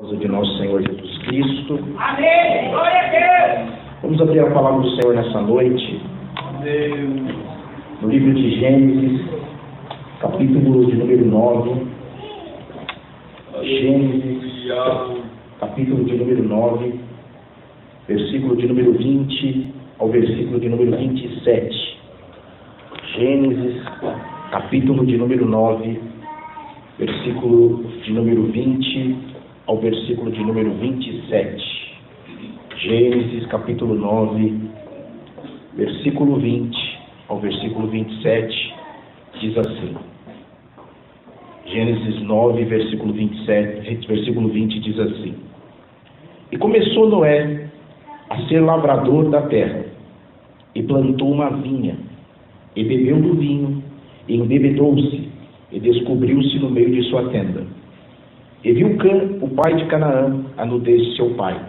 De nosso Senhor Jesus Cristo. Amém! Glória a Deus! Vamos abrir a palavra do Senhor nessa noite. Amém. No livro de Gênesis, capítulo de número 9. Gênesis, capítulo de número 9, versículo de número 20 ao versículo de número 27. Gênesis, capítulo de número 9, versículo de número 20 ao versículo de número 27. Gênesis capítulo 9, versículo 20 ao versículo 27, diz assim. Gênesis 9, versículo 27, versículo 20 diz assim: E começou Noé a ser lavrador da terra, e plantou uma vinha, e bebeu do vinho, e embebedou-se, e descobriu-se no meio de sua tenda. E viu Cã, o pai de Canaã, a nudez de seu pai,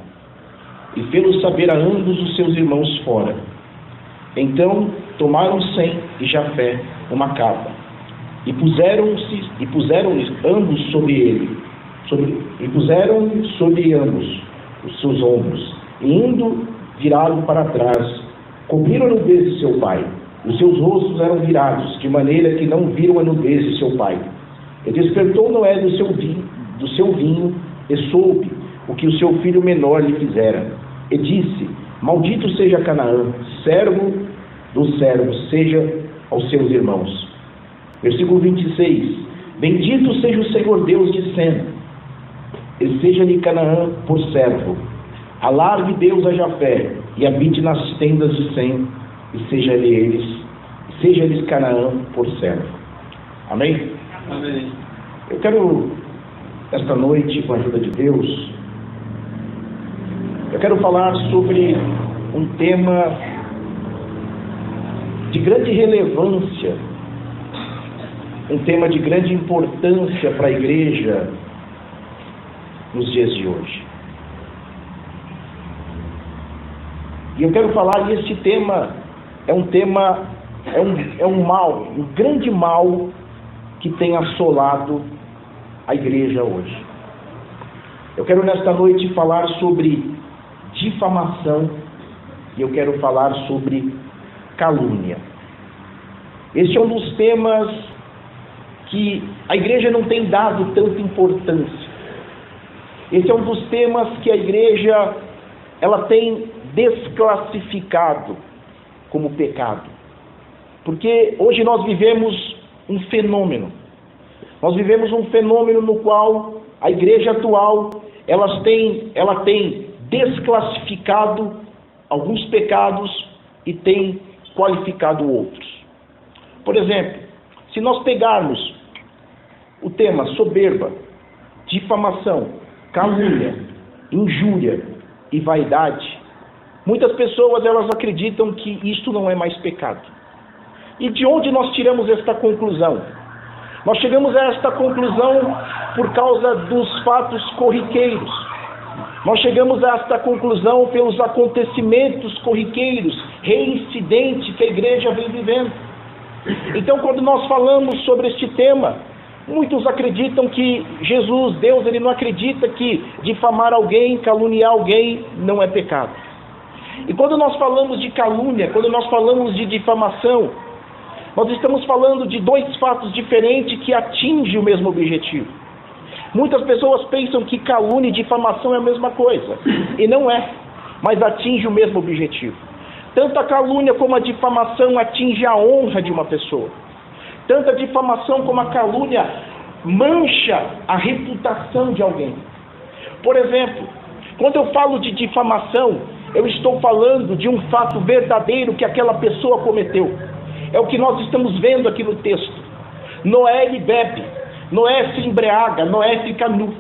e fê-lo saber a ambos os seus irmãos fora. Então tomaram Sem e Jafé uma capa, e puseram-lhes ambos sobre ele, e puseram sobre ambos os seus ombros, e indo viraram para trás, cobriram a nudez de seu pai. Os seus rostos eram virados, de maneira que não viram a nudez de seu pai. E despertou Noé do seu vinho, e soube o que o seu filho menor lhe fizera. E disse: Maldito seja Canaã, servo dos servos, seja aos seus irmãos. Versículo 26. Bendito seja o Senhor Deus de Sem, e seja-lhe Canaã por servo. Alargue Deus a Jafé, e habite nas tendas de Sem, e seja-lhes Canaã por servo. Amém? Amém. Eu quero, esta noite, com a ajuda de Deus, eu quero falar sobre um tema de grande relevância, um tema de grande importância para a igreja nos dias de hoje. E eu quero falar, e este tema é um mal, um grande mal que tem assolado a igreja hoje. Eu quero nesta noite falar sobre difamação, e eu quero falar sobre calúnia. Este é um dos temas que a igreja não tem dado tanta importância. Esse é um dos temas que a igreja ela tem desclassificado como pecado. Porque hoje nós vivemos um fenômeno. Nós vivemos um fenômeno no qual a igreja atual ela tem desclassificado alguns pecados e tem qualificado outros. Por exemplo, se nós pegarmos o tema soberba, difamação, calúnia, injúria e vaidade, muitas pessoas elas acreditam que isto não é mais pecado. E de onde nós tiramos esta conclusão? Nós chegamos a esta conclusão por causa dos fatos corriqueiros. Nós chegamos a esta conclusão pelos acontecimentos corriqueiros, reincidentes que a igreja vem vivendo. Então, quando nós falamos sobre este tema, muitos acreditam que Jesus, Deus, ele não acredita que difamar alguém, caluniar alguém, não é pecado. E quando nós falamos de calúnia, quando nós falamos de difamação, nós estamos falando de dois fatos diferentes que atingem o mesmo objetivo. Muitas pessoas pensam que calúnia e difamação é a mesma coisa. E não é, mas atinge o mesmo objetivo. Tanto a calúnia como a difamação atinge a honra de uma pessoa. Tanto a difamação como a calúnia mancha a reputação de alguém. Por exemplo, quando eu falo de difamação, eu estou falando de um fato verdadeiro que aquela pessoa cometeu. É o que nós estamos vendo aqui no texto. Noé ele bebe, Noé se embriaga, Noé fica nu.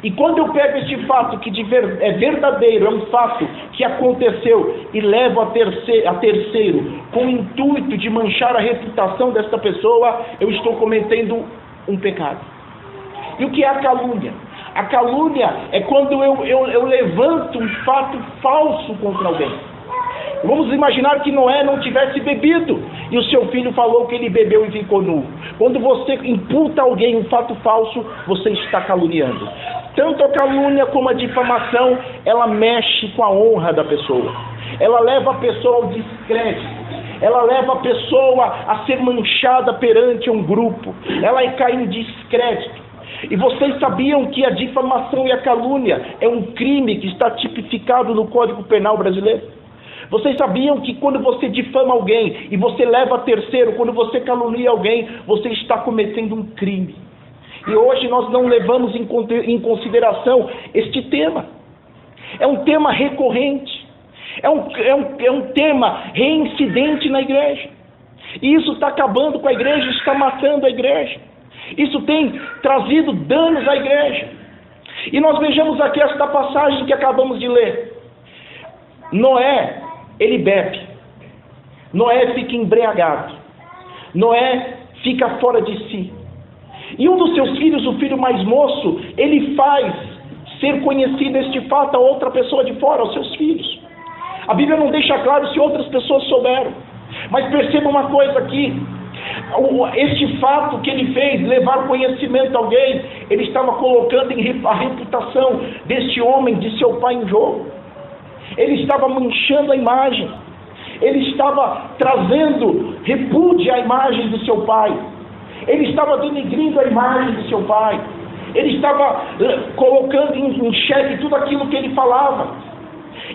E quando eu pego este fato que é verdadeiro, é um fato que aconteceu e levo a terceiro com o intuito de manchar a reputação desta pessoa, eu estou cometendo um pecado. E o que é a calúnia? A calúnia é quando eu levanto um fato falso contra alguém. Vamos imaginar que Noé não tivesse bebido e o seu filho falou que ele bebeu e ficou nu. Quando você imputa a alguém um fato falso, você está caluniando. Tanto a calúnia como a difamação, ela mexe com a honra da pessoa. Ela leva a pessoa ao descrédito. Ela leva a pessoa a ser manchada perante um grupo. Ela cai em descrédito. E vocês sabiam que a difamação e a calúnia é um crime que está tipificado no Código Penal brasileiro? Vocês sabiam que quando você difama alguém e você leva a terceiro, quando você calunia alguém, você está cometendo um crime? E hoje nós não levamos em consideração este tema. É um tema recorrente. É um tema reincidente na igreja. E isso está acabando com a igreja, está matando a igreja. Isso tem trazido danos à igreja. E nós vejamos aqui esta passagem que acabamos de ler. Noé, ele bebe. Noé fica embriagado. Noé fica fora de si. E um dos seus filhos, o filho mais moço, ele faz ser conhecido este fato a outra pessoa de fora, aos seus filhos. A Bíblia não deixa claro se outras pessoas souberam. Mas perceba uma coisa aqui. Este fato que ele fez, levar conhecimento a alguém, ele estava colocando a reputação deste homem, de seu pai, em jogo. Ele estava manchando a imagem. Ele estava trazendo repúdio à imagem do seu pai. Ele estava denegrindo a imagem do seu pai. Ele estava colocando em xeque tudo aquilo que ele falava.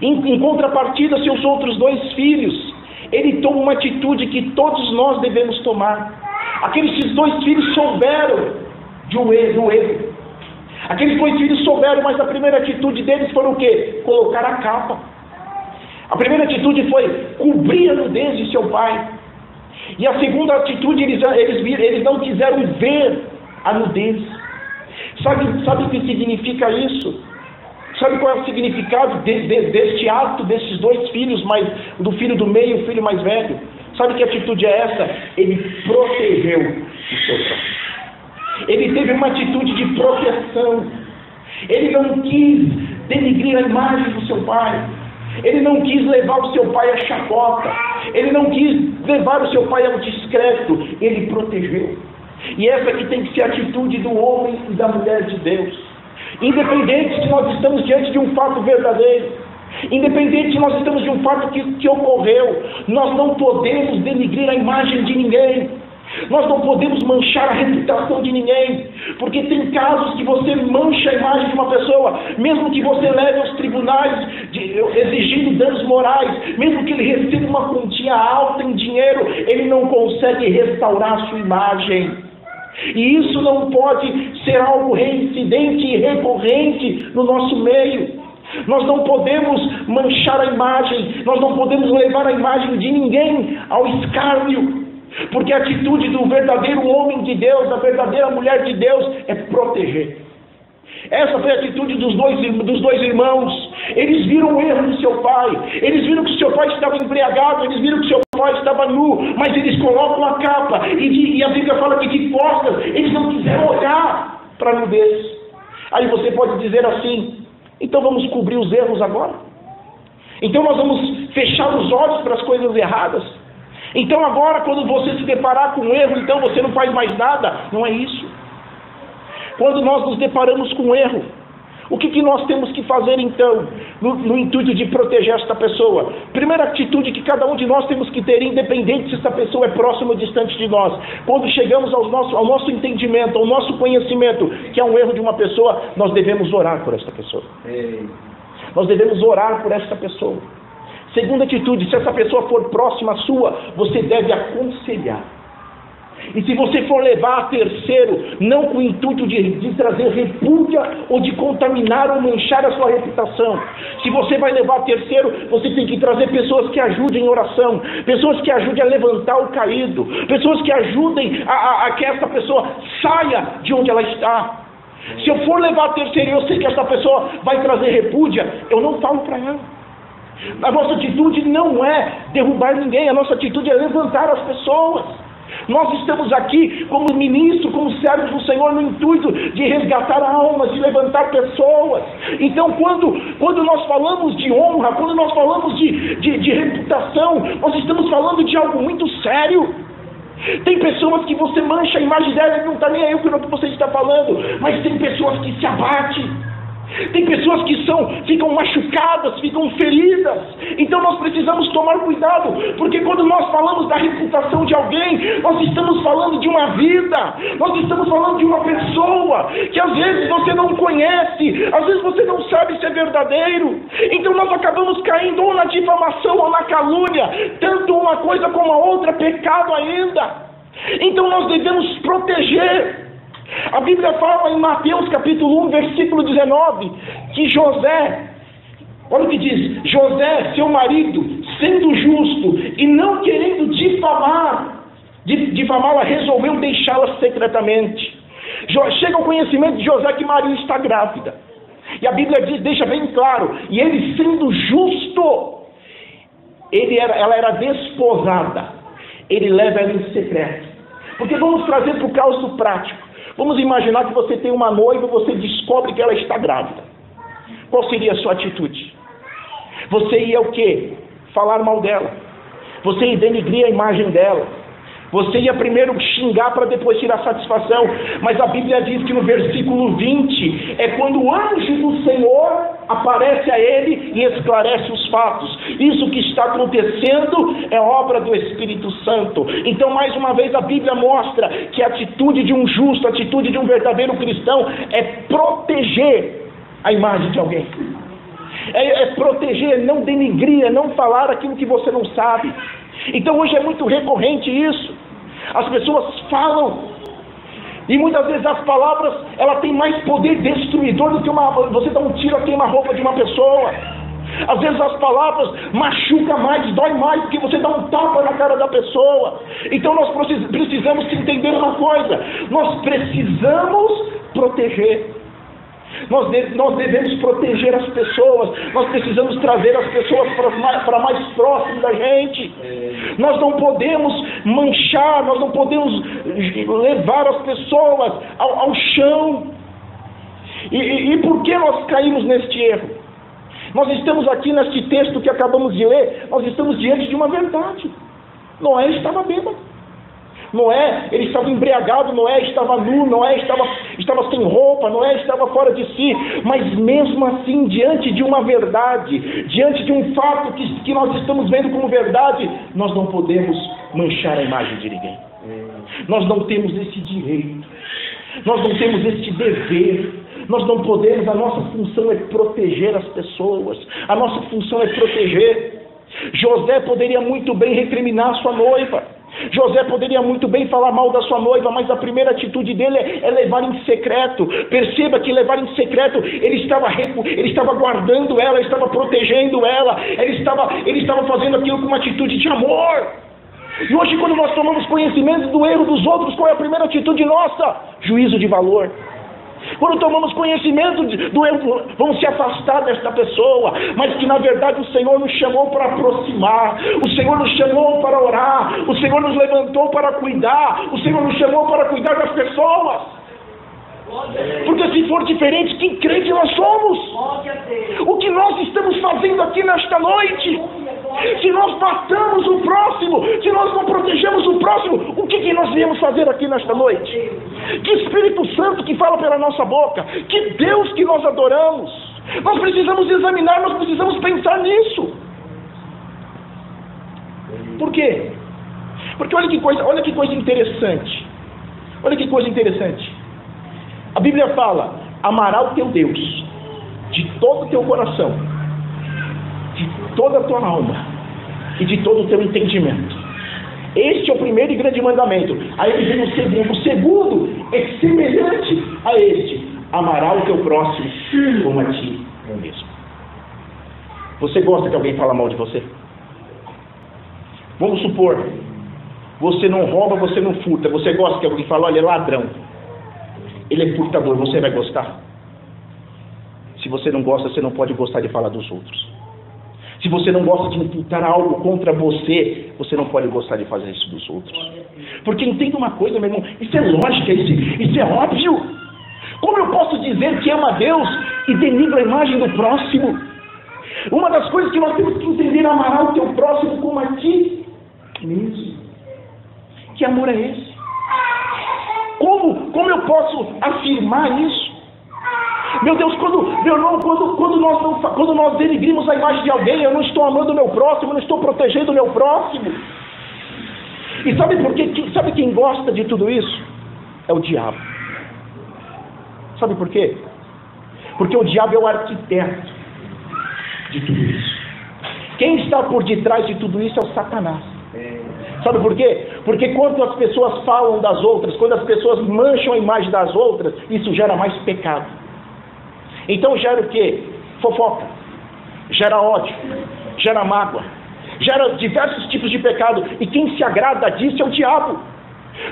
Em contrapartida, seus outros 2 filhos, ele toma uma atitude que todos nós devemos tomar. Aqueles 2 filhos souberam do erro. Aqueles 2 filhos souberam, mas a primeira atitude deles foi o quê? Colocar a capa. A primeira atitude foi cobrir a nudez de seu pai. E a segunda atitude, eles não quiseram ver a nudez. Sabe o que significa isso? Sabe qual é o significado deste ato, desses 2 filhos, do filho do meio e o filho mais velho? Sabe que atitude é essa? Ele protegeu o seu pai. Ele teve uma atitude de proteção. Ele não quis denegrir a imagem do seu pai. Ele não quis levar o seu pai à chacota. Ele não quis levar o seu pai ao descrédito. Ele protegeu. E essa aqui tem que ser a atitude do homem e da mulher de Deus. Independente se nós estamos diante de um fato verdadeiro, independente se nós estamos de um fato que ocorreu, nós não podemos denegrir a imagem de ninguém. Nós não podemos manchar a reputação de ninguém, porque tem casos que você mancha a imagem de uma pessoa, mesmo que você leve aos tribunais exigindo danos morais, mesmo que ele receba uma quantia alta em dinheiro, ele não consegue restaurar a sua imagem. E isso não pode ser algo reincidente e recorrente no nosso meio. Nós não podemos manchar a imagem, nós não podemos levar a imagem de ninguém ao escárnio, porque a atitude do verdadeiro homem de Deus, da verdadeira mulher de Deus, é proteger. Essa foi a atitude dos dois irmãos. Eles viram o erro do seu pai, eles viram que o seu pai estava embriagado, eles viram que o seu pai estava nu, mas eles colocam a capa, e a Bíblia fala que de costas, eles não quiseram olhar para a nudez. Aí você pode dizer assim: então vamos cobrir os erros agora? Então nós vamos fechar os olhos para as coisas erradas? Então agora, quando você se deparar com um erro, então você não faz mais nada? Não é isso. Quando nós nos deparamos com um erro, o que nós temos que fazer então, no intuito de proteger esta pessoa? Primeira atitude que cada um de nós temos que ter, independente se esta pessoa é próxima ou distante de nós. Quando chegamos ao nosso entendimento, ao nosso conhecimento, que é um erro de uma pessoa, nós devemos orar por esta pessoa. Nós devemos orar por esta pessoa. Segunda atitude, se essa pessoa for próxima sua, você deve aconselhar. E se você for levar a terceiro, não com o intuito de trazer repúdia ou de contaminar ou manchar a sua reputação. Se você vai levar a terceiro, você tem que trazer pessoas que ajudem em oração, pessoas que ajudem a levantar o caído, pessoas que ajudem a que essa pessoa saia de onde ela está. Se eu for levar a terceiro e eu sei que essa pessoa vai trazer repúdia, eu não falo para ela. A nossa atitude não é derrubar ninguém, a nossa atitude é levantar as pessoas. Nós estamos aqui como ministros, como servos do Senhor, no intuito de resgatar almas, de levantar pessoas. Então quando nós falamos de honra, quando nós falamos de reputação, nós estamos falando de algo muito sério. Tem pessoas que você mancha a imagem dela e não está nem aí o que você está falando. Mas tem pessoas que se abatem. Tem pessoas que ficam machucadas, ficam feridas. Então nós precisamos tomar cuidado, porque quando nós falamos da reputação de alguém, nós estamos falando de uma vida, nós estamos falando de uma pessoa que às vezes você não conhece, às vezes você não sabe se é verdadeiro. Então nós acabamos caindo ou na difamação ou na calúnia. Tanto uma coisa como a outra é pecado ainda. Então nós devemos proteger. A Bíblia fala em Mateus capítulo 1, versículo 19, que José, olha o que diz: José, seu marido, sendo justo e não querendo difamá-la, resolveu deixá-la secretamente. Chega ao conhecimento de José que Maria está grávida. E a Bíblia deixa bem claro, e ele sendo justo, ela era desposada, ele leva ela em secreto. Porque vamos trazer para o caso prático. Vamos imaginar que você tem uma noiva e você descobre que ela está grávida. Qual seria a sua atitude? Você ia o quê? Falar mal dela. Você ia denigrir a imagem dela. Você ia primeiro xingar para depois tirar satisfação. Mas a Bíblia diz que no versículo 20 é quando o anjo do Senhor aparece a ele e esclarece os fatos. Isso que está acontecendo é obra do Espírito Santo. Então, mais uma vez, a Bíblia mostra que a atitude de um justo, a atitude de um verdadeiro cristão é proteger a imagem de alguém. É proteger, não denigrir, não falar aquilo que você não sabe. Então hoje é muito recorrente isso. As pessoas falam, e muitas vezes as palavras, ela tem mais poder destruidor do que você dá um tiro a queima-roupa de uma pessoa. Às vezes as palavras machucam mais, dói mais do que você dá um tapa na cara da pessoa. Então nós precisamos entender uma coisa: nós precisamos proteger. Nós devemos proteger as pessoas. Nós precisamos trazer as pessoas para mais próximo da gente. Nós não podemos manchar, nós não podemos levar as pessoas ao chão. E por que nós caímos neste erro? Nós estamos aqui neste texto que acabamos de ler, nós estamos diante de uma verdade. Noé estava bêbado. Noé, ele estava embriagado, Noé estava nu, Noé estava sem roupa, Noé estava fora de si. Mas mesmo assim, diante de uma verdade, diante de um fato que nós estamos vendo como verdade, nós não podemos manchar a imagem de ninguém. Nós não temos esse direito, nós não temos este dever. Nós não podemos, a nossa função é proteger as pessoas, a nossa função é proteger. José poderia muito bem recriminar sua noiva, José poderia muito bem falar mal da sua noiva, mas a primeira atitude dele é levar em secreto. Perceba que levar em secreto, ele estava guardando ela, ele estava protegendo ela, ele estava fazendo aquilo com uma atitude de amor. E hoje, quando nós tomamos conhecimento do erro dos outros, qual é a primeira atitude nossa? Juízo de valor. Quando tomamos conhecimento do erro, vamos se afastar desta pessoa, mas que na verdade o Senhor nos chamou para aproximar, o Senhor nos chamou para orar, o Senhor nos levantou para cuidar, o Senhor nos chamou para cuidar das pessoas. Porque se for diferente, que crente nós somos? O que nós estamos fazendo aqui nesta noite? Se nós matamos o próximo, se nós não protegemos o próximo, o que nós viemos fazer aqui nesta noite? Que Espírito Santo que fala pela nossa boca, que Deus que nós adoramos. Nós precisamos examinar, nós precisamos pensar nisso. Por quê? Porque olha que coisa interessante. Olha que coisa interessante. A Bíblia fala: amará o teu Deus de todo o teu coração, de toda a tua alma e de todo o teu entendimento. Este é o primeiro e grande mandamento. Aí vem o segundo. O segundo é semelhante a este: amará o teu próximo como a ti mesmo. Você gosta que alguém fala mal de você? Vamos supor, você não rouba, você não furta. Você gosta que alguém fale: olha, é ladrão, ele é furtador. Você vai gostar? Se você não gosta, você não pode gostar de falar dos outros. Se você não gosta de imputar algo contra você, você não pode gostar de fazer isso dos outros. Porque entenda uma coisa, meu irmão, isso é lógica, isso é óbvio. Como eu posso dizer que ama a Deus e denigro a imagem do próximo? Uma das coisas que nós temos que entender: amará o teu próximo como a ti mesmo. Que amor é esse? Como eu posso afirmar isso? Meu Deus, quando nós denegrimos a imagem de alguém, eu não estou amando o meu próximo, eu não estou protegendo o meu próximo. E sabe por quê? Sabe quem gosta de tudo isso? É o diabo. Sabe por quê? Porque o diabo é o arquiteto de tudo isso. Quem está por detrás de tudo isso é o Satanás. Sabe por quê? Porque quando as pessoas falam das outras, quando as pessoas mancham a imagem das outras, isso gera mais pecado. Então gera o quê? Fofoca, gera ódio, gera mágoa, gera diversos tipos de pecado. E quem se agrada disso é o diabo.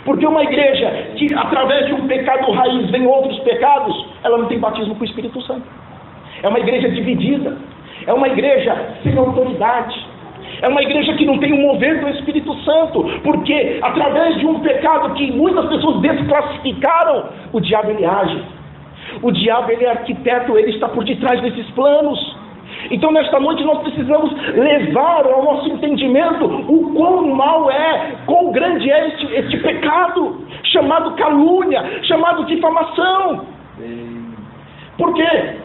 Porque uma igreja que através de um pecado raiz vem outros pecados, ela não tem batismo com o Espírito Santo. É uma igreja dividida, é uma igreja sem autoridade, é uma igreja que não tem o mover do Espírito Santo. Porque através de um pecado que muitas pessoas desclassificaram, o diabo ele age. O diabo ele é arquiteto, ele está por detrás desses planos. Então nesta noite nós precisamos levar ao nosso entendimento o quão mal é, quão grande é este pecado, chamado calúnia, chamado difamação. Por quê?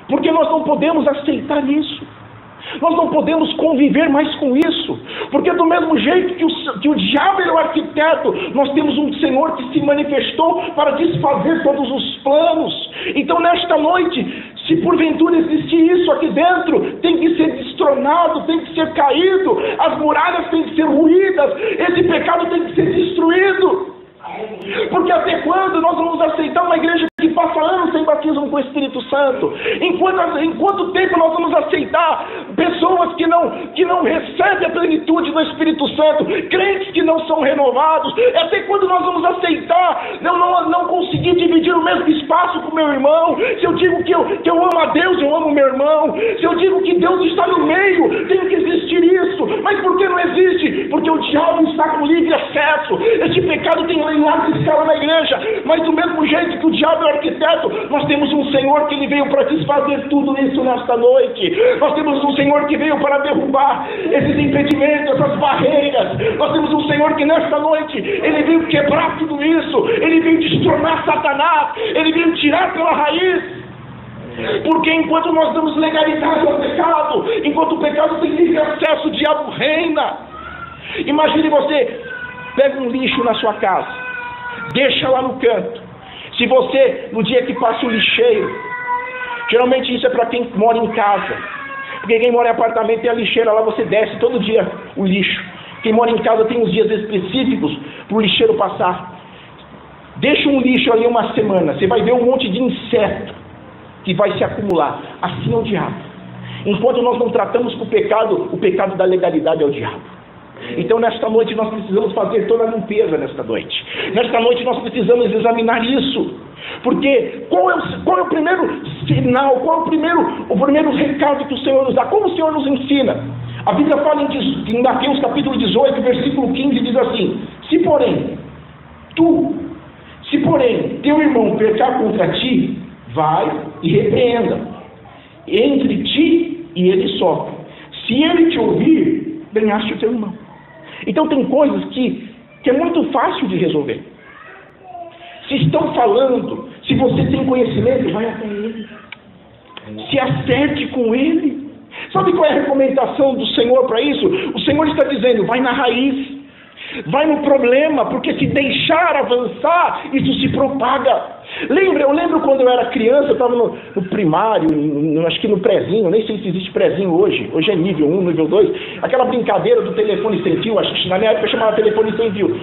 Porque nós não podemos aceitar isso. Nós não podemos conviver mais com isso. Porque do mesmo jeito que o diabo é o arquiteto, nós temos um Senhor que se manifestou para desfazer todos os planos. Então nesta noite, se porventura existir isso aqui dentro, tem que ser destronado, tem que ser caído, as muralhas têm que ser ruídas, esse pecado tem que ser destruído. Porque até quando nós vamos aceitar uma igreja que passa anos sem batismo com o Espírito Santo? Em quanto tempo nós vamos aceitar pessoas que não recebem a plenitude do Espírito Santo, crentes que não são renovados? Até quando nós vamos aceitar não conseguir dividir o mesmo espaço com o meu irmão? Se eu digo que eu amo a Deus, eu amo o meu irmão. Se eu digo que Deus está no meio, tem que existir isso. Mas por que não existe? Porque o diabo está com livre acesso. Este pecado tem em larga escala na igreja. Mas do mesmo jeito que o diabo é o arquiteto, nós temos um Senhor que ele veio para desfazer tudo isso nesta noite. Nós temos um Senhor que veio para derrubar esses impedimentos, essas barreiras. Nós temos um Senhor que nesta noite ele veio quebrar tudo isso. Ele veio destronar Satanás. Ele veio tirar pela raiz. Porque enquanto nós damos legalidade ao pecado, enquanto o pecado tem livre acesso, o diabo reina. Imagine você pega um lixo na sua casa, deixa lá no canto. Se você, no dia que passa o lixeiro, geralmente isso é para quem mora em casa, porque quem mora em apartamento tem a lixeira lá, você desce todo dia o lixo. Quem mora em casa tem uns dias específicos para o lixeiro passar. Deixa um lixo ali uma semana, você vai ver um monte de inseto que vai se acumular. Assim é o diabo. Enquanto nós não tratamos com o pecado da legalidade é o diabo. Então nesta noite nós precisamos fazer toda a limpeza nesta noite. Nesta noite nós precisamos examinar isso. Porque qual é o primeiro sinal, qual é o primeiro recado que o Senhor nos dá? Como o Senhor nos ensina? A Bíblia fala em Mateus capítulo 18, versículo 15, diz assim: Se porém teu irmão pecar contra ti, vai e repreenda entre ti e ele só. Se ele te ouvir, ganhaste o teu irmão. Então tem coisas que é muito fácil de resolver. Se estão falando, se você tem conhecimento, vai até ele. Se acerte com ele. Sabe qual é a recomendação do Senhor para isso? O Senhor está dizendo, vai na raiz. Vai no problema, porque se deixar avançar, isso se propaga. Eu lembro quando eu era criança, eu estava no primário, acho que no prezinho, nem sei se existe prezinho hoje é nível 1, nível 2, aquela brincadeira do telefone sem fio, acho que na minha época chamava telefone sem fio.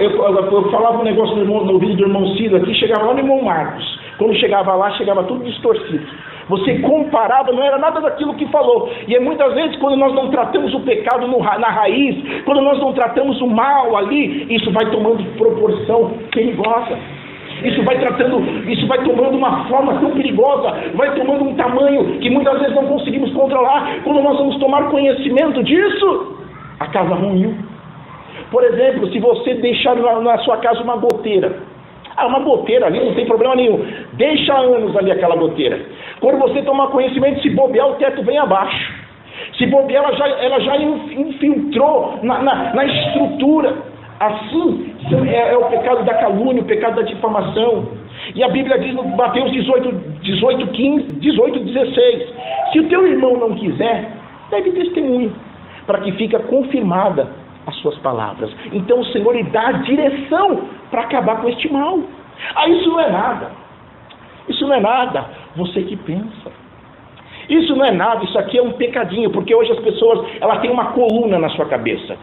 Eu falava um negócio no vídeo do irmão Ciro aqui, chegava lá no irmão Marcos. Quando chegava lá, chegava tudo distorcido. Você comparava, não era nada daquilo que falou. E é muitas vezes quando nós não tratamos o pecado na raiz, quando nós não tratamos o mal ali, isso vai tomando proporção perigosa. Isso vai tomando uma forma tão perigosa, vai tomando um tamanho que muitas vezes não conseguimos controlar. Quando nós vamos tomar conhecimento disso, a casa ruiu. Por exemplo, se você deixar na sua casa uma goteira, uma goteira ali, não tem problema nenhum. Deixa anos ali aquela goteira. Quando você tomar conhecimento, se bobear, o teto vem abaixo. Se bobear, ela já infiltrou na estrutura. Assim é o pecado da calúnia, o pecado da difamação. E a Bíblia diz no Mateus 18:16, se o teu irmão não quiser, deve testemunho, para que fique confirmada as suas palavras. Então o Senhor lhe dá a direção para acabar com este mal. Isso não é nada. Isso não é nada. Você que pensa. Isso não é nada, isso aqui é um pecadinho, porque hoje as pessoas, ela tem uma coluna na sua cabeça.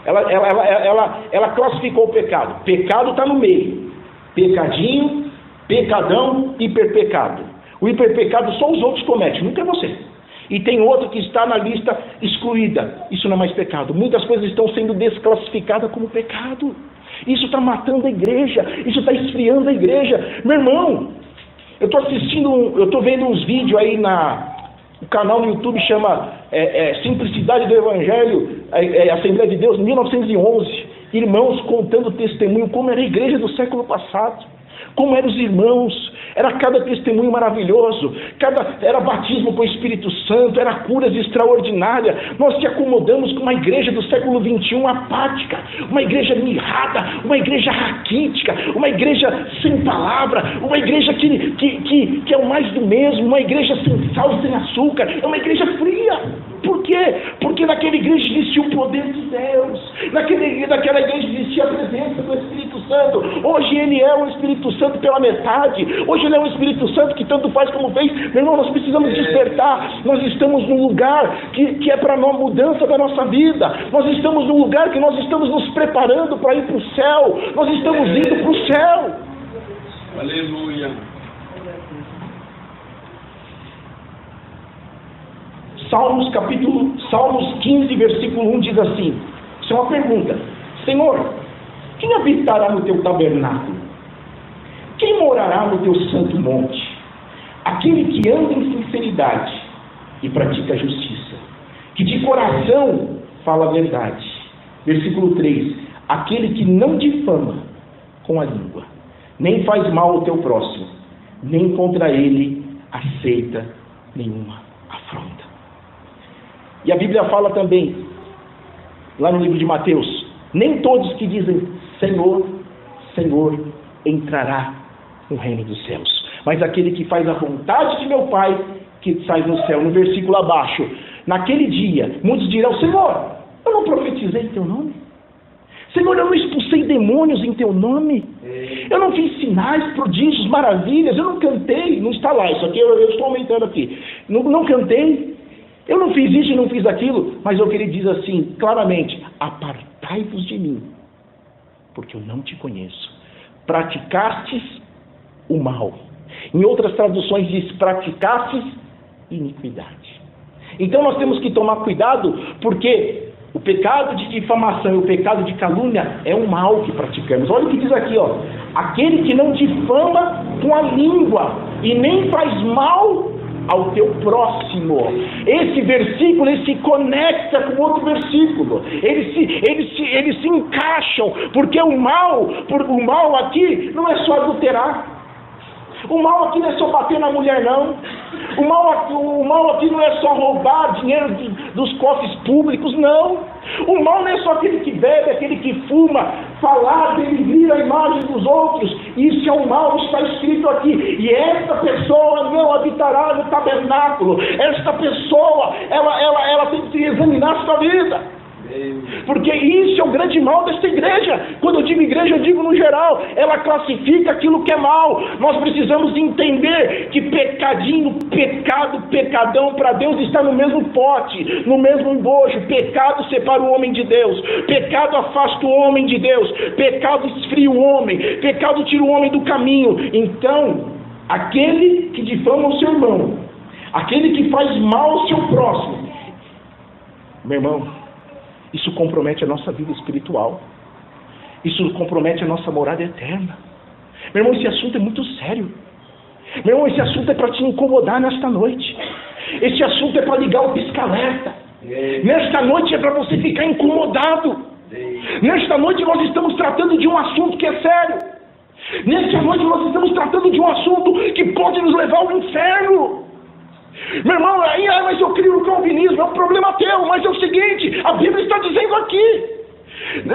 Ela classificou o pecado. Pecado está no meio. Pecadinho, pecadão, hiperpecado. O hiperpecado só os outros cometem, nunca é você. E tem outro que está na lista excluída. Isso não é mais pecado. Muitas coisas estão sendo desclassificadas como pecado. Isso está matando a igreja. Isso está esfriando a igreja. Meu irmão, eu estou vendo uns vídeos aí o canal no YouTube chama Simplicidade do Evangelho, Assembleia de Deus, 1911. Irmãos contando testemunho, como era a igreja do século passado, como eram os irmãos, era cada testemunho maravilhoso, era batismo com o Espírito Santo, era curas extraordinárias. Nós te acomodamos com uma igreja do século 21 apática, uma igreja mirrada, uma igreja raquítica, uma igreja sem palavra, uma igreja que é o mais do mesmo, uma igreja sem sal e sem açúcar, é uma igreja fria. Por quê? Porque naquela igreja existia o poder de Deus, naquela igreja existia a presença do Espírito Santo. Hoje ele é o Espírito Santo pela metade, hoje ele é o Espírito Santo que tanto faz como fez. Meu irmão, nós precisamos despertar. Nós estamos num lugar que é para a mudança da nossa vida. Nós estamos num lugar que nós estamos nos preparando para ir para o céu. Nós estamos indo para o céu. Aleluia. Salmos 15, versículo 1 diz assim, isso é uma pergunta: Senhor, quem habitará no teu tabernáculo? Quem morará no teu santo monte? Aquele que anda em sinceridade e pratica justiça, que de coração fala a verdade. Versículo 3, aquele que não difama com a língua, nem faz mal ao teu próximo, nem contra ele aceita nenhuma afronta. E a Bíblia fala também, lá no livro de Mateus, nem todos que dizem Senhor, Senhor, entrará no reino dos céus, mas aquele que faz a vontade de meu Pai, que sai no céu. No versículo abaixo, naquele dia, muitos dirão, Senhor, eu não profetizei em teu nome? Senhor, eu não expulsei demônios em teu nome? Eu não fiz sinais, prodígios, maravilhas, eu não cantei, não está lá, isso aqui eu estou aumentando aqui, não cantei, eu não fiz isso e não fiz aquilo, mas o que ele diz assim, claramente, apartai-vos de mim, porque eu não te conheço. Praticastes o mal. Em outras traduções diz, praticastes iniquidade. Então nós temos que tomar cuidado, porque o pecado de difamação e o pecado de calúnia é um mal que praticamos. Olha o que diz aqui, ó, aquele que não difama com a língua e nem faz mal ao teu próximo. Esse versículo, ele se conecta com outro versículo, eles se encaixam, porque o mal aqui não é só adulterar, o mal aqui não é só bater na mulher, não. O mal aqui não é só roubar dinheiro dos cofres públicos, não. O mal não é só aquele que bebe, aquele que fuma, falar, denigrir a imagem dos outros. Isso é o mal, está escrito aqui. E esta pessoa não habitará no tabernáculo. Esta pessoa, ela tem que examinar a sua vida. Porque isso é o grande mal desta igreja. Quando eu digo igreja, eu digo no geral. Ela classifica aquilo que é mal. Nós precisamos entender que pecadinho, pecado, pecadão para Deus está no mesmo pote, no mesmo bojo. Pecado separa o homem de Deus, pecado afasta o homem de Deus, pecado esfria o homem, pecado tira o homem do caminho. Então, aquele que difama o seu irmão, aquele que faz mal ao seu próximo, meu irmão, isso compromete a nossa vida espiritual. Isso compromete a nossa morada eterna. Meu irmão, esse assunto é muito sério. Meu irmão, esse assunto é para te incomodar nesta noite. Esse assunto é para ligar o pisca-alerta. Nesta noite é para você ficar incomodado. Nesta noite nós estamos tratando de um assunto que é sério. Nesta noite nós estamos tratando de um assunto que pode nos levar ao inferno. Meu irmão, mas eu crio o calvinismo, é um problema teu, mas é o seguinte, a Bíblia está dizendo aqui,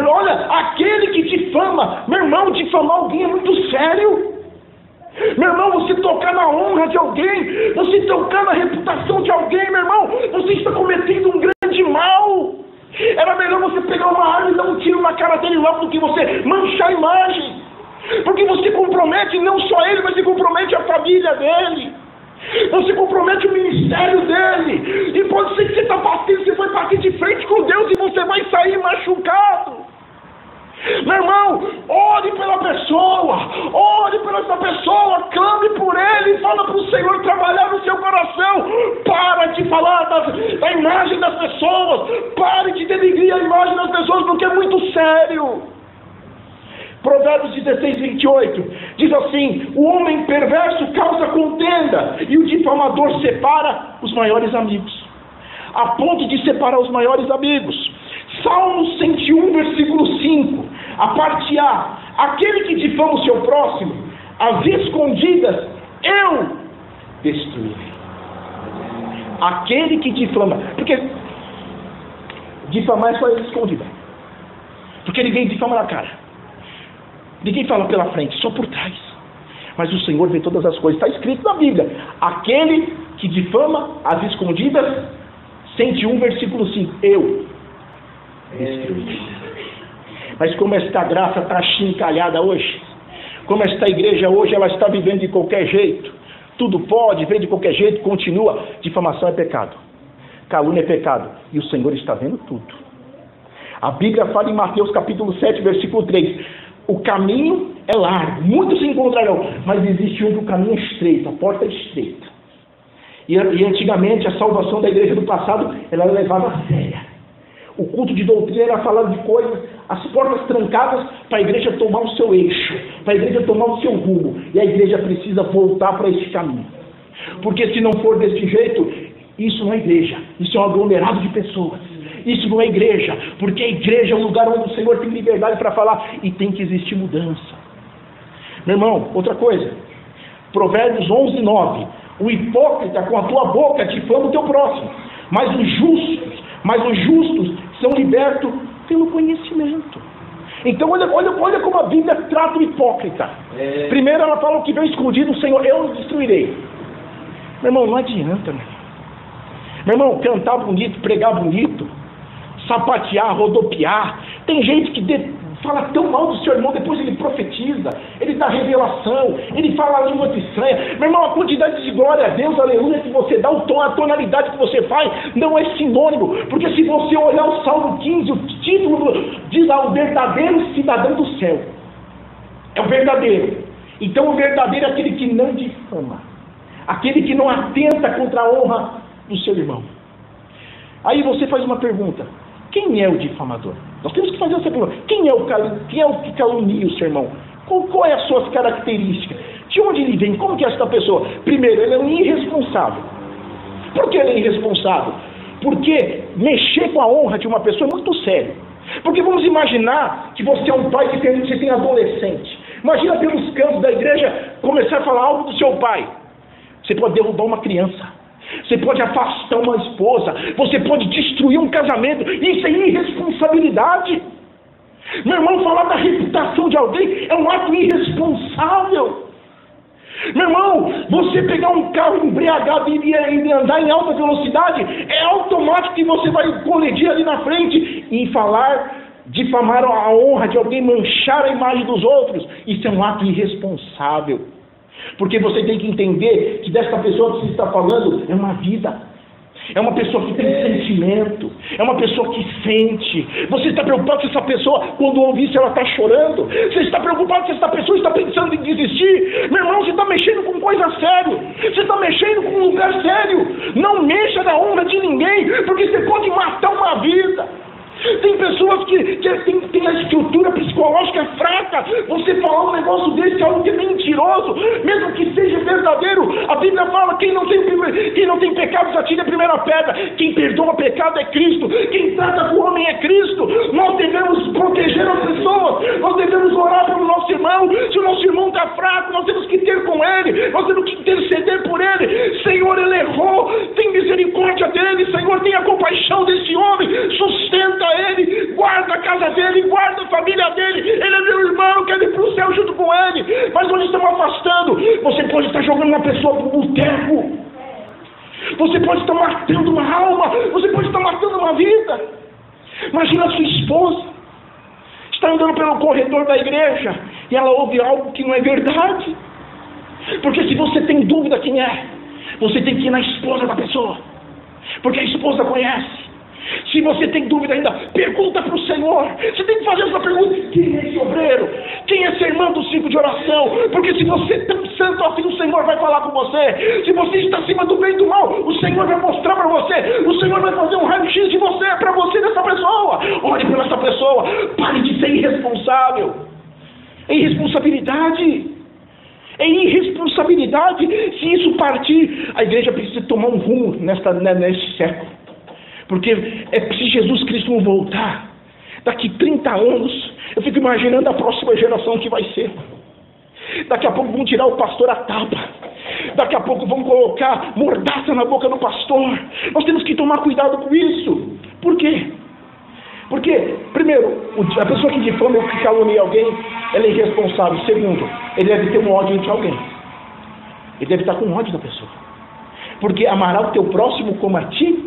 Olha, aquele que difama, meu irmão, difamar alguém é muito sério. Meu irmão, você tocar na honra de alguém, você tocar na reputação de alguém, meu irmão, você está cometendo um grande mal. Era melhor você pegar uma arma e dar um tiro na cara dele logo do que você manchar a imagem. Porque você compromete não só ele, mas você compromete a família dele. Você compromete o ministério dele. E pode ser que você está batendo, você vai bater de frente com Deus e você vai sair machucado. Meu irmão, ore pela pessoa, clame por ele, fala para o Senhor trabalhar no seu coração. Para de falar da imagem das pessoas, pare de denegrir a imagem das pessoas, porque é muito sério. Provérbios 16, 28 diz assim: o homem perverso causa contenda e o difamador separa os maiores amigos, a ponto de separar os maiores amigos. Salmo 101, versículo 5, a parte A: aquele que difama o seu próximo, às escondidas eu destruirei. Aquele que difama, porque difamar é só ele escondida, porque ninguém difama na cara, ninguém fala pela frente, só por trás. Mas o Senhor vê todas as coisas. Está escrito na Bíblia: aquele que difama às escondidas, 101, versículo 5, eu destruí. Mas como esta graça está achincalhada hoje, como esta igreja hoje, ela está vivendo de qualquer jeito, tudo pode, vem de qualquer jeito, continua. Difamação é pecado, calúnia é pecado, e o Senhor está vendo tudo. A Bíblia fala em Mateus capítulo 7, versículo 3: o caminho é largo, muitos se encontrarão, mas existe um que o caminho é estreito, a porta é estreita. E antigamente a salvação da igreja do passado, ela era levada a séria. O culto de doutrina era falado de coisas, as portas trancadas, para a igreja tomar o seu eixo, para a igreja tomar o seu rumo. E a igreja precisa voltar para esse caminho. Porque se não for desse jeito, isso não é igreja, isso é um aglomerado de pessoas. Isso não é igreja, porque a igreja é um lugar onde o Senhor tem liberdade para falar e tem que existir mudança. Meu irmão, outra coisa, Provérbios 11, 9: o hipócrita com a tua boca difama o teu próximo, mas os justos são libertos pelo conhecimento. Então olha como a Bíblia trata o hipócrita. Primeiro ela fala: o que vem escondido, o Senhor eu o destruirei. Meu irmão, não adianta, meu irmão, cantar bonito, pregar bonito, sapatear, rodopiar. Tem gente que fala tão mal do seu irmão, depois ele profetiza, ele dá revelação, ele fala línguas estranhas. Meu irmão, a quantidade de glória a Deus, aleluia, que você dá, o tom, a tonalidade que você faz, não é sinônimo. Porque se você olhar o Salmo 15, o título diz lá: o verdadeiro cidadão do céu. É o verdadeiro. Então o verdadeiro é aquele que não difama, aquele que não atenta contra a honra do seu irmão. Aí você faz uma pergunta: quem é o difamador? Nós temos que fazer essa pergunta: quem é o que calunia o seu irmão? Qual é as suas características? De onde ele vem? Como que é esta pessoa? Primeiro, ele é um irresponsável. Por que ele é irresponsável? Porque mexer com a honra de uma pessoa é muito sério. Porque vamos imaginar que você é um pai que você tem adolescente. Imagina pelos cantos da igreja começar a falar algo do seu pai. Você pode derrubar uma criança, você pode afastar uma esposa, você pode destruir um casamento. Isso é irresponsabilidade. Meu irmão, falar da reputação de alguém é um ato irresponsável. Meu irmão, você pegar um carro embriagado e andar em alta velocidade, é automático que você vai colidir ali na frente e difamar a honra de alguém, manchar a imagem dos outros. Isso é um ato irresponsável. Porque você tem que entender que desta pessoa que você está falando é uma vida, é uma pessoa que tem sentimento, é uma pessoa que sente. Você está preocupado se essa pessoa, quando ouvir isso, ela está chorando? Você está preocupado se essa pessoa está pensando em desistir? Meu irmão, você está mexendo com coisa séria, você está mexendo com um lugar sério. Não mexa na honra de ninguém, porque você pode matar uma vida. Tem pessoas que tem a estrutura psicológica fraca. Você falar um negócio desse é algo que é mentiroso, mesmo que seja verdadeiro. A Bíblia fala: quem não tem pecados atire a primeira pedra. Quem perdoa pecado é Cristo. Quem trata com o homem é Cristo. Nós devemos proteger as pessoas, nós devemos orar pelo nosso irmão. Se o nosso irmão está fraco, nós temos que ter com ele, nós temos que interceder por ele. Senhor, ele errou, tem misericórdia dele. Senhor, tenha compaixão desse homem, sustenta ele, guarda a casa dele. ele guarda a família dele, ele é meu irmão, eu quero ir para o céu junto com ele. Mas hoje estamos afastando. Você pode estar jogando uma pessoa para o boteco, você pode estar matando uma alma, você pode estar matando uma vida. Imagina a sua esposa está andando pelo corredor da igreja e ela ouve algo que não é verdade. Porque se você tem dúvida quem é, você tem que ir na esposa da pessoa, porque a esposa conhece. Se você tem dúvida ainda, pergunta para o Senhor. Você tem que fazer essa pergunta: quem é esse obreiro? Quem é essa irmã do círculo de oração? Porque se você é tão santo assim, o Senhor vai falar com você. Se você está acima do bem e do mal, o Senhor vai mostrar para você. O Senhor vai fazer um raio-x de você, para você, dessa pessoa. Olhe para essa pessoa. Pare de ser irresponsável. É irresponsabilidade. É irresponsabilidade. Se isso partir, a igreja precisa tomar um rumo nesse século. Porque se Jesus Cristo não voltar, daqui 30 anos, eu fico imaginando a próxima geração que vai ser. Daqui a pouco vão tirar o pastor a tapa. Daqui a pouco vão colocar mordaça na boca do pastor. Nós temos que tomar cuidado com isso. Por quê? Porque, primeiro, a pessoa que difama ou que calunia alguém, ela é irresponsável. Segundo, ele deve ter um ódio entre alguém. Ele deve estar com ódio da pessoa. Porque amará o teu próximo como a ti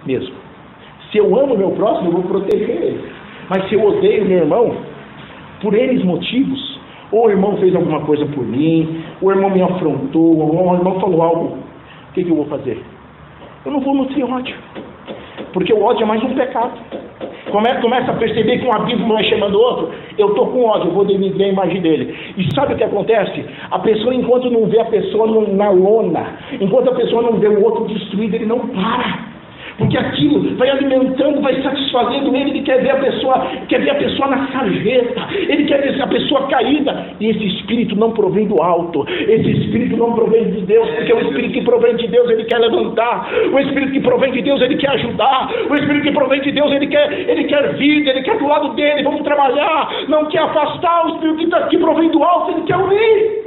mesmo. Se eu amo meu próximo, eu vou proteger ele. Mas se eu odeio meu irmão, por N motivos, ou o irmão fez alguma coisa por mim, ou o irmão me afrontou, ou o irmão falou algo, o que eu vou fazer? Eu não vou nutrir ódio. Porque o ódio é mais um pecado. Começa a perceber que um abismo vai chamando o outro. Eu estou com ódio, eu vou denigrar a imagem dele. E sabe o que acontece? A pessoa, enquanto não vê a pessoa na lona, enquanto a pessoa não vê o outro destruído, ele não para. Porque aquilo vai alimentando, vai satisfazendo ele. Ele quer ver a pessoa na sarjeta, ele quer ver a pessoa caída. E esse espírito não provém do alto, esse espírito não provém de Deus, porque o espírito que provém de Deus, ele quer levantar. O espírito que provém de Deus, ele quer ajudar. O espírito que provém de Deus, ele quer vida, ele quer do lado dele, vamos trabalhar. Não quer afastar. O espírito que provém do alto, ele quer unir.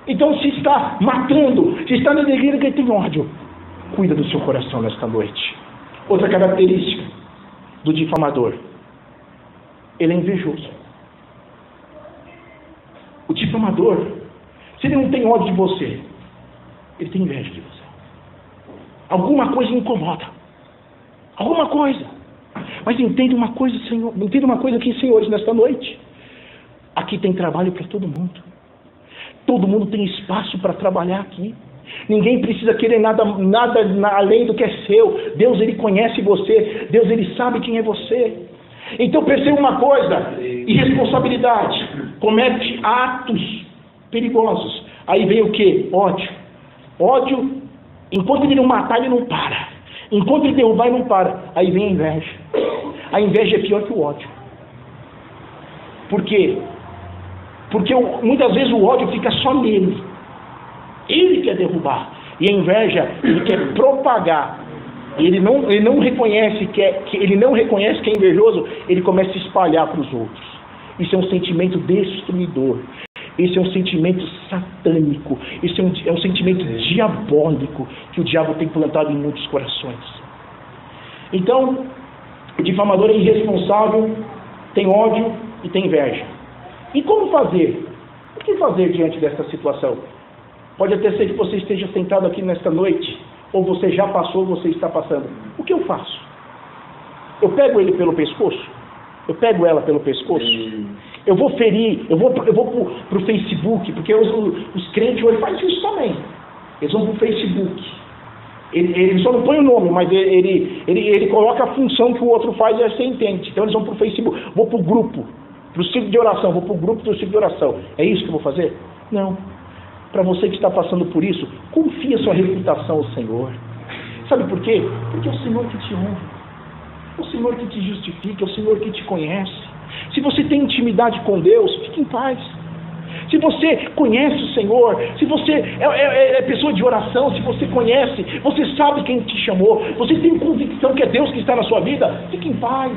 Então, se está matando, se está denegrindo, quem tem ódio, cuida do seu coração nesta noite. Outra característica do difamador: ele é invejoso. O difamador, se ele não tem ódio de você, ele tem inveja de você. Alguma coisa incomoda. Alguma coisa. Mas entenda uma coisa, Senhor. Entenda uma coisa aqui, senhores, nesta noite. Aqui tem trabalho para todo mundo. Todo mundo tem espaço para trabalhar aqui. Ninguém precisa querer nada além do que é seu. Deus, ele conhece você. Deus, ele sabe quem é você. Então perceba uma coisa: irresponsabilidade. Comete atos perigosos. Aí vem o que? Ódio. Ódio, enquanto ele não matar, ele não para. Enquanto ele derrubar, ele não para. Aí vem a inveja. A inveja é pior que o ódio. Por quê? Porque muitas vezes o ódio fica só nele. Ele quer derrubar. E a inveja, ele quer propagar. Ele não reconhece que é invejoso. Ele começa a espalhar para os outros. Isso é um sentimento destruidor. Esse é um sentimento satânico. Esse é um sentimento diabólico que o diabo tem plantado em muitos corações. Então, o difamador é irresponsável, tem ódio e tem inveja. E como fazer? O que fazer diante dessa situação? Pode até ser que você esteja sentado aqui nesta noite, ou você já passou, ou você está passando. O que eu faço? Eu pego ele pelo pescoço? Eu pego ela pelo pescoço? Eu vou ferir, eu vou para o Facebook, porque os crentes hoje fazem isso também. Eles vão para o Facebook. Ele só não põe o nome, mas ele coloca a função que o outro faz e você entende. Então eles vão para o Facebook, vou para o grupo, para o ciclo de oração, vou para o grupo do ciclo de oração. É isso que eu vou fazer? Não. Para você que está passando por isso, confia sua reputação ao Senhor. Sabe por quê? Porque é o Senhor que te honra, é o Senhor que te justifica, é o Senhor que te conhece. Se você tem intimidade com Deus, fique em paz. Se você conhece o Senhor, se você é pessoa de oração, se você conhece, você sabe quem te chamou, você tem convicção que é Deus que está na sua vida, fique em paz.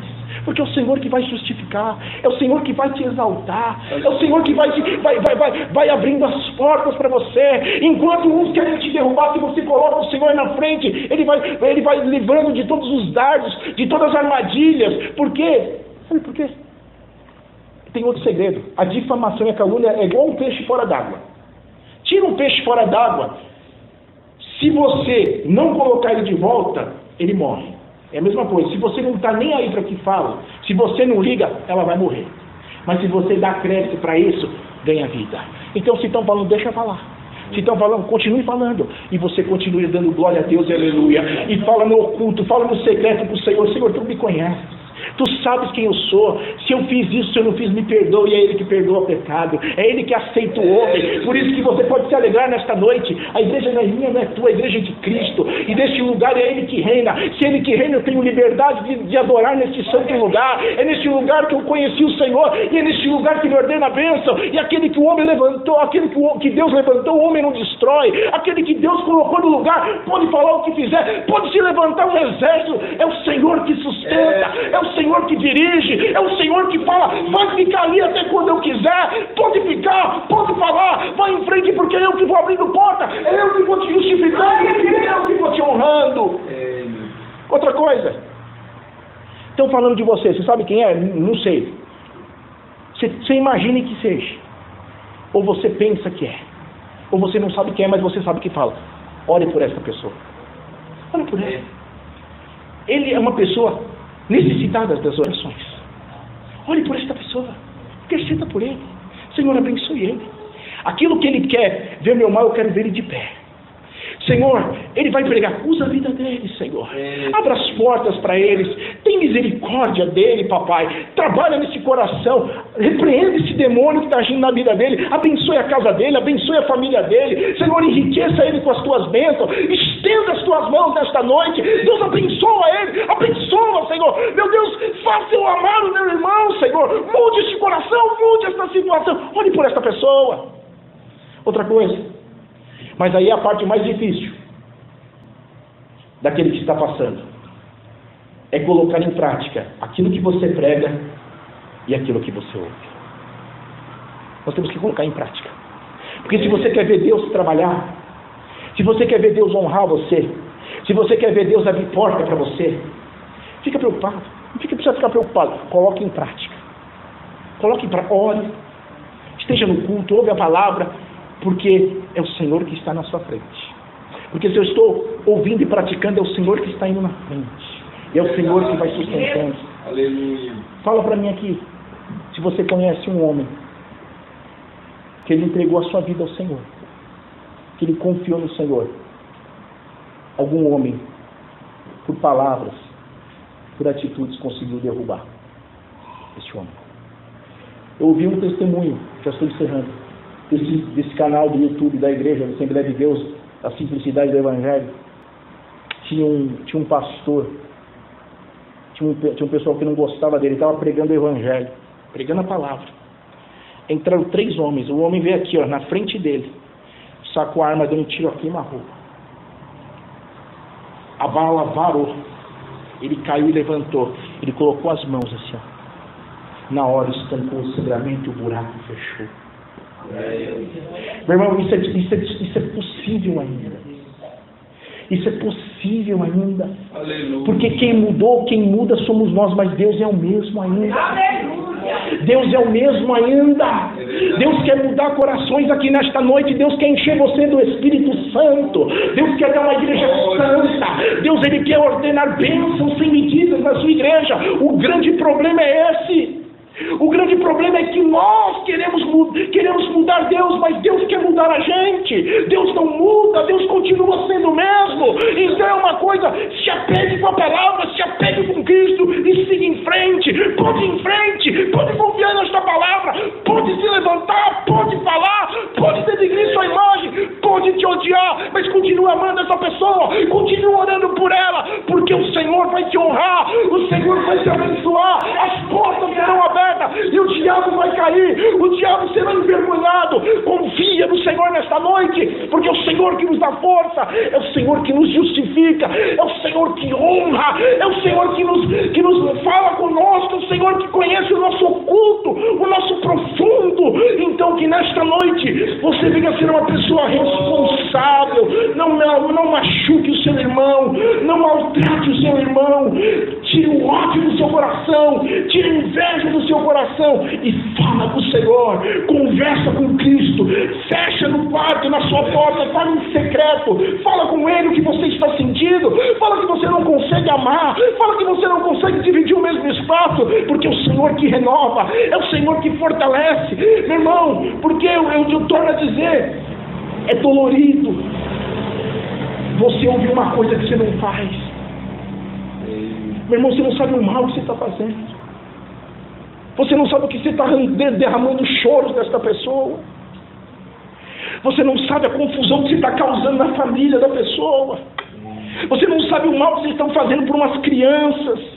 Porque é o Senhor que vai justificar, é o Senhor que vai te exaltar, é o Senhor que vai abrindo as portas para você. Enquanto uns querem te derrubar, se você coloca o Senhor na frente, Ele vai livrando de todos os dardos, de todas as armadilhas. Por quê? Sabe por quê? tem outro segredo. A difamação e a calúnia é igual um peixe fora d'água. Tira um peixe fora d'água, se você não colocar ele de volta, ele morre. É a mesma coisa, se você não está nem aí para o que fala, se você não liga, ela vai morrer. Mas se você dá crédito para isso, ganha vida. Então se estão falando, deixa falar. Se estão falando, continue falando. E você continue dando glória a Deus, aleluia. E fala no oculto, fala no secreto para o Senhor. Senhor, tu me conheces. Tu sabes quem eu sou. Se eu fiz isso, se eu não fiz, me perdoe. E é Ele que perdoa o pecado. É Ele que aceita o homem. Por isso que você pode se alegrar nesta noite. A igreja não é minha, não é tua. A igreja é de Cristo. E neste lugar é Ele que reina. Se Ele que reina, eu tenho liberdade de adorar neste santo lugar. É neste lugar que eu conheci o Senhor. E é neste lugar que Ele ordena a bênção. E aquele que o homem levantou, aquele que Deus levantou, o homem não destrói. Aquele que Deus colocou no lugar, pode falar o que fizer. Pode se levantar um exército. É o Senhor que sustenta. É o Senhor que dirige, é o Senhor que fala, vai ficar ali até quando eu quiser, pode ficar, pode falar, vai em frente porque é eu que vou abrindo porta, é eu que vou te justificando, é eu que vou te honrando. Outra coisa, estão falando de você, você sabe quem é? Não sei. Você imagine que seja, ou você pensa que é, ou você não sabe quem é, mas você sabe que fala. Ore por essa pessoa, ore por ela. Ele é uma pessoa necessitada das orações. Ore por esta pessoa, interceda por ele. Senhor, abençoe ele. Aquilo que ele quer ver meu mal, eu quero ver ele de pé. Senhor, ele vai pregar, usa a vida dele, Senhor. Abra as portas para eles. Tem misericórdia dele, papai. Trabalha nesse coração. Repreende esse demônio que está agindo na vida dele. Abençoe a casa dele, abençoe a família dele. Senhor, enriqueça ele com as tuas bênçãos. Estenda as tuas mãos nesta noite. Deus abençoa ele. Abençoa, Senhor. Meu Deus, faça eu amar o meu irmão, Senhor. Mude este coração, mude esta situação. Ore por esta pessoa. Outra coisa. Mas aí é a parte mais difícil daquele que está passando. É colocar em prática aquilo que você prega e aquilo que você ouve. Nós temos que colocar em prática. Porque se você quer ver Deus trabalhar, se você quer ver Deus honrar você, se você quer ver Deus abrir porta para você, fica preocupado. Não precisa ficar preocupado. Coloque em prática. Coloque em prática. Ore. Esteja no culto, ouve a palavra. Porque é o Senhor que está na sua frente. Porque se eu estou ouvindo e praticando, é o Senhor que está indo na frente. E é o Senhor que vai sustentando. Aleluia. Fala para mim aqui, se você conhece um homem que ele entregou a sua vida ao Senhor, que ele confiou no Senhor. Algum homem, por palavras, por atitudes, conseguiu derrubar este homem. Eu ouvi um testemunho, já estou encerrando, desse canal do YouTube da igreja, da Assembleia de Deus, a simplicidade do Evangelho. Tinha um pastor, tinha um pessoal que não gostava dele, estava pregando o Evangelho, pregando a palavra. Entraram 3 homens, o homem veio aqui, ó, na frente dele, sacou a arma, deu um tiro aqui na roupa. A bala varou, ele caiu e levantou, ele colocou as mãos assim, ó. Na hora estancou o sangramento e o buraco fechou. Meu irmão, isso é possível ainda. Isso é possível ainda. Aleluia. Porque quem mudou, quem muda somos nós, mas Deus é o mesmo ainda. Deus é o mesmo ainda. Deus quer mudar corações aqui nesta noite. Deus quer encher você do Espírito Santo. Deus quer dar uma igreja santa. Deus, Ele quer ordenar bênçãos sem medidas na sua igreja. O grande problema é esse. O grande problema é que nós queremos mudar Deus, mas Deus quer mudar a gente. Deus não muda, Deus continua sendo o mesmo. Então é uma coisa, se apegue com a palavra, se apegue com Cristo e siga em frente. Pode ir em frente, pode confiar nesta palavra, pode se levantar, pode falar, pode denegrir sua imagem, pode te odiar, mas continua amando essa pessoa, continua orando por ela, porque o Senhor vai te honrar, o Senhor vai te abençoar, as portas serão abertas e o diabo vai cair, o diabo será envergonhado. Confia no Senhor nesta noite, porque é o Senhor que nos dá força, é o Senhor que nos justifica, é o Senhor que honra, é o Senhor que nos fala conosco, é o Senhor que conhece o nosso oculto, o nosso profundo. Então que nesta noite você venha ser uma pessoa responsável, não machuque o seu irmão, não maltrate o seu irmão, tire o ódio do seu coração, tire a inveja do seu coração e fala com o Senhor, conversa com Cristo, fecha no quarto, na sua porta, fala em secreto, fala com Ele o que você está sentindo, fala que você não consegue amar, fala que você não consegue dividir o mesmo espaço, porque é o Senhor que renova, é o Senhor que fortalece, meu irmão, porque eu torno a dizer, é dolorido você ouvir uma coisa que você não faz. Meu irmão, você não sabe o mal que você está fazendo. Você não sabe o que você está derramando choros desta pessoa. Você não sabe a confusão que você está causando na família da pessoa. Você não sabe o mal que vocês estão fazendo por umas crianças.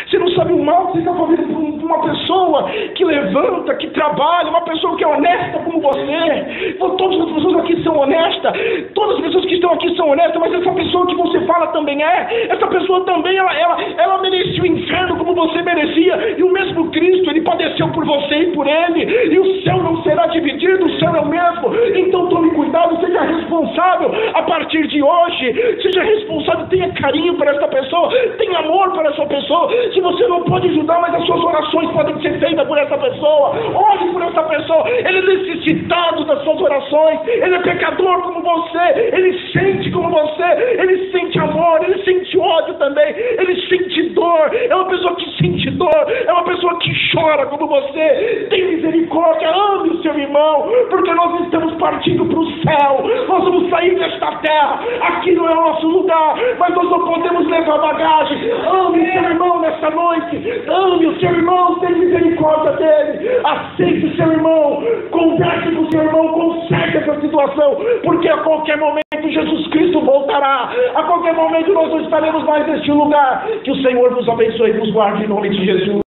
Você não sabe o mal que você está fazendo por uma pessoa que levanta, que trabalha, uma pessoa que é honesta como você. Todas as pessoas aqui são honestas, todas as pessoas que estão aqui são honestas, mas essa pessoa que você fala também é. Essa pessoa também, ela merecia o inferno como você merecia, e o mesmo Cristo, Ele padeceu por você e por Ele, e o céu não será dividido, o céu é o mesmo. Então tome cuidado, seja responsável a partir de hoje, seja responsável, tenha carinho por essa pessoa, tenha amor por essa pessoa. Se você não pode ajudar, mas as suas orações podem ser feitas por essa pessoa. Ore por essa pessoa. Ele é necessitado das suas orações. Ele é pecador como você. Ele sente como você. Ele sente amor. Ele sente ódio também. Ele sente dor. É uma pessoa que sente dor. É uma pessoa que chora como você. Tem misericórdia. Ame o seu irmão. Porque nós estamos partindo para o céu. Nós vamos sair desta terra. Aqui não é o nosso lugar. Mas nós não podemos levar bagagem. Ame o seu irmão nessa noite, ame o seu irmão, tenha misericórdia dele, aceite o seu irmão, converse com o seu irmão, conserte essa situação, porque a qualquer momento Jesus Cristo voltará, a qualquer momento nós não estaremos mais neste lugar. Que o Senhor nos abençoe e nos guarde em nome de Jesus.